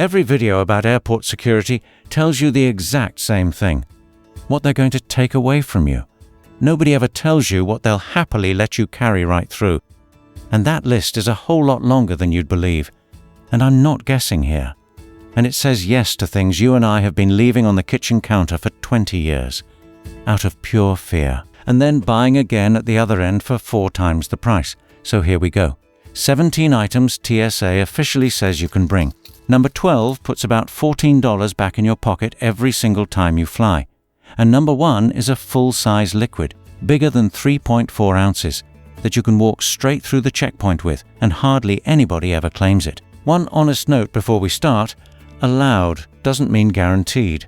Every video about airport security tells you the exact same thing. What they're going to take away from you. Nobody ever tells you what they'll happily let you carry right through. And that list is a whole lot longer than you'd believe. And I'm not guessing here. And it says yes to things you and I have been leaving on the kitchen counter for 20 years. Out of pure fear. And then buying again at the other end for 4 times the price. So here we go. 17 items TSA officially says you can bring. Number 12 puts about $14 back in your pocket every single time you fly. And number 1 is a full-size liquid, bigger than 3.4 ounces, that you can walk straight through the checkpoint with, and hardly anybody ever claims it. One honest note before we start, allowed doesn't mean guaranteed.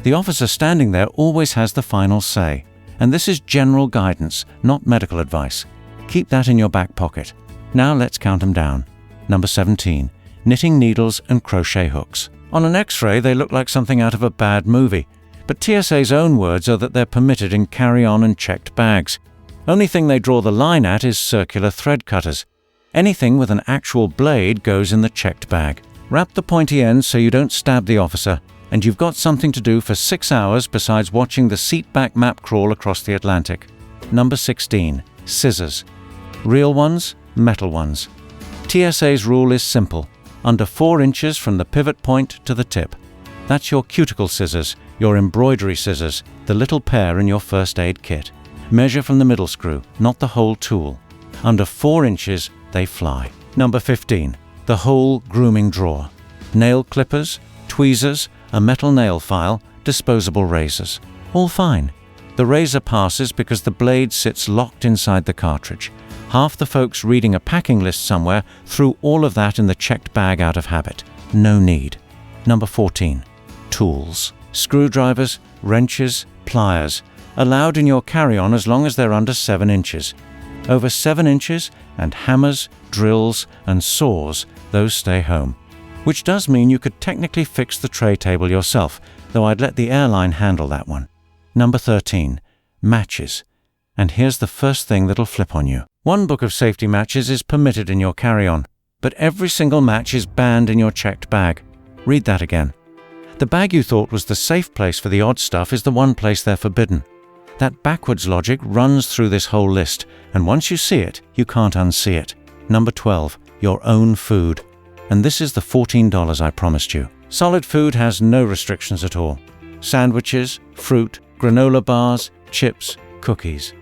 The officer standing there always has the final say, and this is general guidance, not medical advice. Keep that in your back pocket. Now let's count them down. Number 17, knitting needles and crochet hooks. On an X-ray, they look like something out of a bad movie, but TSA's own words are that they're permitted in carry-on and checked bags. Only thing they draw the line at is circular thread cutters. Anything with an actual blade goes in the checked bag. Wrap the pointy ends so you don't stab the officer, and you've got something to do for 6 hours besides watching the seat-back map crawl across the Atlantic. Number 16, scissors. Real ones, metal ones. TSA's rule is simple. Under 4 inches from the pivot point to the tip. That's your cuticle scissors, your embroidery scissors, the little pair in your first aid kit. Measure from the middle screw, not the whole tool. Under 4 inches, they fly. Number 15, the whole grooming drawer. Nail clippers, tweezers, a metal nail file, disposable razors. All fine. The razor passes because the blade sits locked inside the cartridge. Half the folks reading a packing list somewhere threw all of that in the checked bag out of habit. No need. Number 14, tools. Screwdrivers, wrenches, pliers. Allowed in your carry-on as long as they're under 7 inches. Over 7 inches, and hammers, drills, and saws, those stay home. Which does mean you could technically fix the tray table yourself, though I'd let the airline handle that one. Number 13, matches. And here's the first thing that'll flip on you. One book of safety matches is permitted in your carry-on, but every single match is banned in your checked bag. Read that again. The bag you thought was the safe place for the odd stuff is the one place they're forbidden. That backwards logic runs through this whole list, and once you see it, you can't unsee it. Number 12, your own food. And this is the $14 I promised you. Solid food has no restrictions at all. Sandwiches, fruit, granola bars, chips, cookies.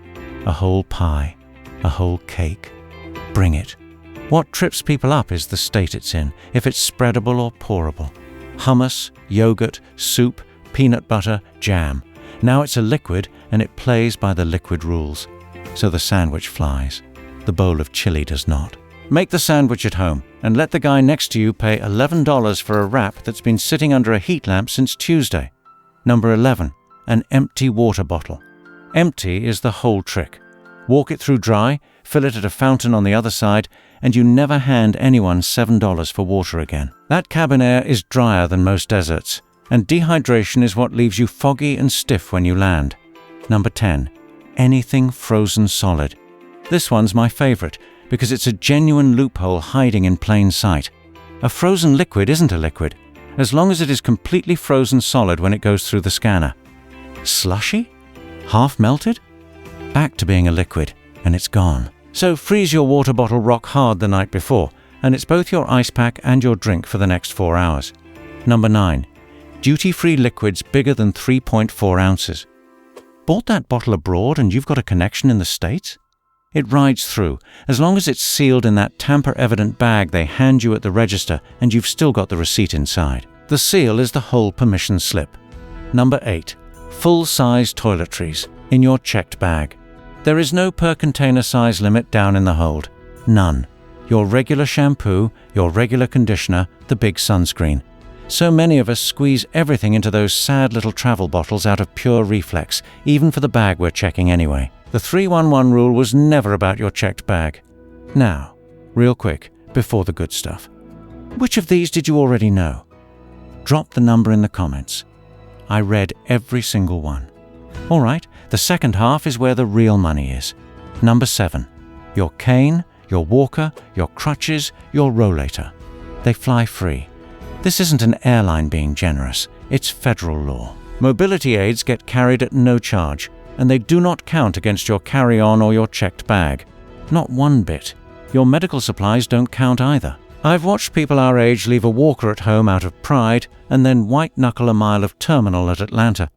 A whole pie. A whole cake. Bring it. What trips people up is the state it's in, if it's spreadable or pourable. Hummus, yogurt, soup, peanut butter, jam. Now it's a liquid, and it plays by the liquid rules. So the sandwich flies. The bowl of chili does not. Make the sandwich at home, and let the guy next to you pay $11 for a wrap that's been sitting under a heat lamp since Tuesday. Number 11, an empty water bottle. Empty is the whole trick. Walk it through dry, fill it at a fountain on the other side, and you never hand anyone $7 for water again. That cabin air is drier than most deserts, and dehydration is what leaves you foggy and stiff when you land. Number 10, anything frozen solid. This one's my favorite because it's a genuine loophole hiding in plain sight. A frozen liquid isn't a liquid, as long as it is completely frozen solid when it goes through the scanner. Slushy? Half melted? Back to being a liquid, and it's gone. So freeze your water bottle rock hard the night before, and it's both your ice pack and your drink for the next 4 hours. Number 9, duty-free liquids bigger than 3.4 ounces. Bought that bottle abroad and you've got a connection in the States? It rides through, as long as it's sealed in that tamper-evident bag they hand you at the register and you've still got the receipt inside. The seal is the whole permission slip. Number 8, full-size toiletries in your checked bag. There is no per container size limit down in the hold. None. Your regular shampoo, your regular conditioner, the big sunscreen. So many of us squeeze everything into those sad little travel bottles out of pure reflex, even for the bag we're checking anyway. The 311 rule was never about your checked bag. Now, real quick, before the good stuff. Which of these did you already know? Drop the number in the comments. I read every single one. All right, the second half is where the real money is. Number 7, your cane, your walker, your crutches, your rollator. They fly free. This isn't an airline being generous, it's federal law. Mobility aids get carried at no charge, and they do not count against your carry-on or your checked bag. Not one bit. Your medical supplies don't count either. I've watched people our age leave a walker at home out of pride and then white-knuckle a mile of terminal at Atlanta.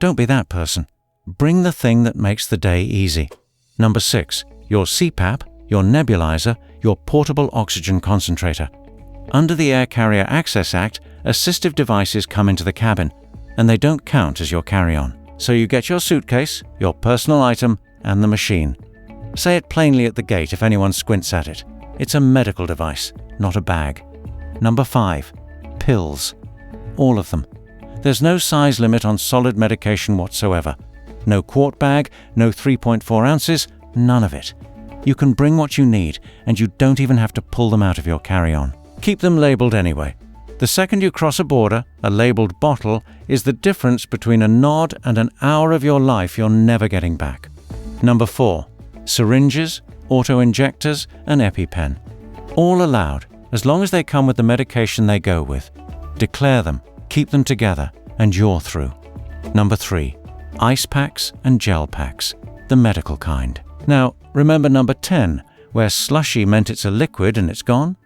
Don't be that person. Bring the thing that makes the day easy. Number 6. Your CPAP, your nebulizer, your portable oxygen concentrator. Under the Air Carrier Access Act, assistive devices come into the cabin, and they don't count as your carry-on. So you get your suitcase, your personal item, and the machine. Say it plainly at the gate if anyone squints at it. It's a medical device, not a bag. Number 5. Pills. All of them. There's no size limit on solid medication whatsoever. No quart bag, no 3.4 ounces, none of it. You can bring what you need, and you don't even have to pull them out of your carry-on. Keep them labeled anyway. The second you cross a border, a labeled bottle is the difference between a nod and an hour of your life you're never getting back. Number 4. Syringes, auto-injectors, and EpiPen. All allowed, as long as they come with the medication they go with. Declare them, keep them together, and you're through. Number 3. Ice packs and gel packs, the medical kind. Now, remember number 10, where slushy meant it's a liquid and it's gone?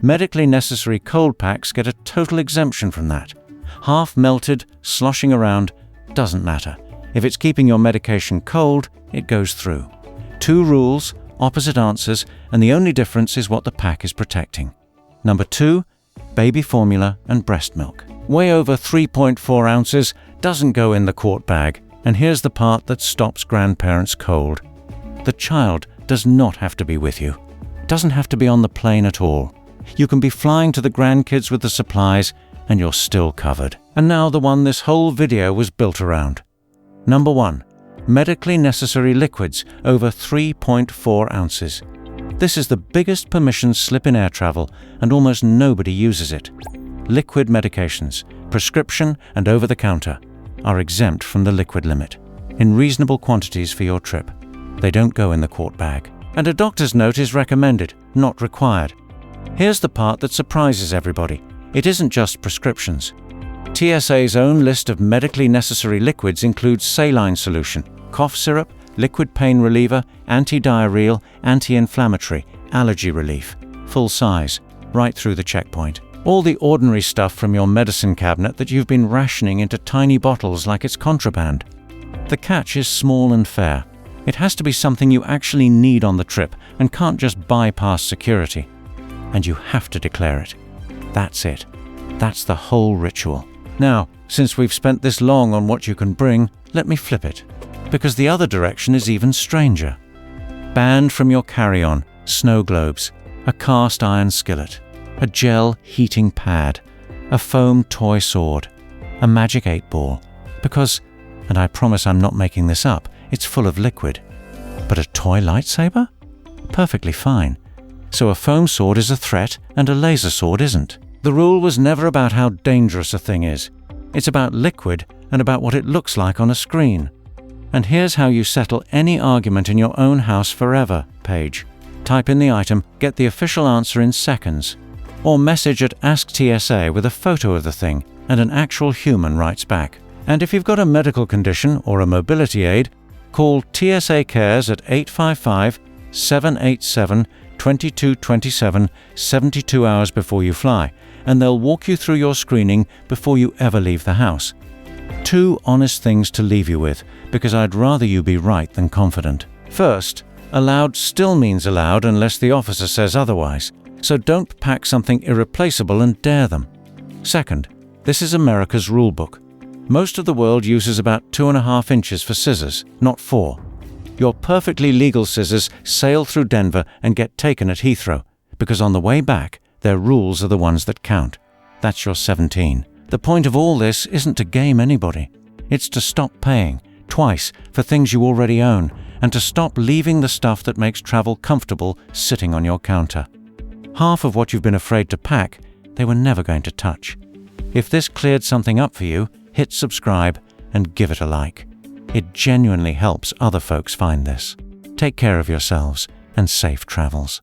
Medically necessary cold packs get a total exemption from that. Half melted, sloshing around, doesn't matter. If it's keeping your medication cold, it goes through. 2 rules, opposite answers, and the only difference is what the pack is protecting. Number 2, baby formula and breast milk. Way over 3.4 ounces doesn't go in the quart bag, and here's the part that stops grandparents cold. The child does not have to be with you. Doesn't have to be on the plane at all. You can be flying to the grandkids with the supplies, and you're still covered. And now the one this whole video was built around. Number 1. Medically necessary liquids over 3.4 ounces. This is the biggest permission slip in air travel, and almost nobody uses it. Liquid medications, prescription and over-the-counter, are exempt from the liquid limit, in reasonable quantities for your trip. They don't go in the quart bag. And a doctor's note is recommended, not required. Here's the part that surprises everybody. It isn't just prescriptions. TSA's own list of medically necessary liquids includes saline solution, cough syrup, liquid pain reliever, anti-diarrheal, anti-inflammatory, allergy relief, full size, right through the checkpoint. All the ordinary stuff from your medicine cabinet that you've been rationing into tiny bottles like it's contraband. The catch is small and fair. It has to be something you actually need on the trip and can't just bypass security. And you have to declare it. That's it. That's the whole ritual. Now, since we've spent this long on what you can bring, let me flip it. Because the other direction is even stranger. Banned from your carry-on, snow globes, a cast iron skillet, a gel heating pad, a foam toy sword, a magic 8-ball. Because, and I promise I'm not making this up, it's full of liquid. But a toy lightsaber? Perfectly fine. So a foam sword is a threat and a laser sword isn't. The rule was never about how dangerous a thing is. It's about liquid and about what it looks like on a screen. And here's how you settle any argument in your own house forever page. Type in the item, get the official answer in seconds. Or message at Ask TSA with a photo of the thing, and an actual human writes back. And if you've got a medical condition or a mobility aid, call TSA Cares at 855-787-2227 72 hours before you fly, and they'll walk you through your screening before you ever leave the house. 2 honest things to leave you with, because I'd rather you be right than confident. First, allowed still means allowed unless the officer says otherwise, so don't pack something irreplaceable and dare them. Second, this is America's rulebook. Most of the world uses about 2.5 inches for scissors, not 4. Your perfectly legal scissors sail through Denver and get taken at Heathrow, because on the way back, their rules are the ones that count. That's your 17. The point of all this isn't to game anybody. It's to stop paying, twice, for things you already own, and to stop leaving the stuff that makes travel comfortable sitting on your counter. Half of what you've been afraid to pack, they were never going to touch. If this cleared something up for you, hit subscribe and give it a like. It genuinely helps other folks find this. Take care of yourselves and safe travels.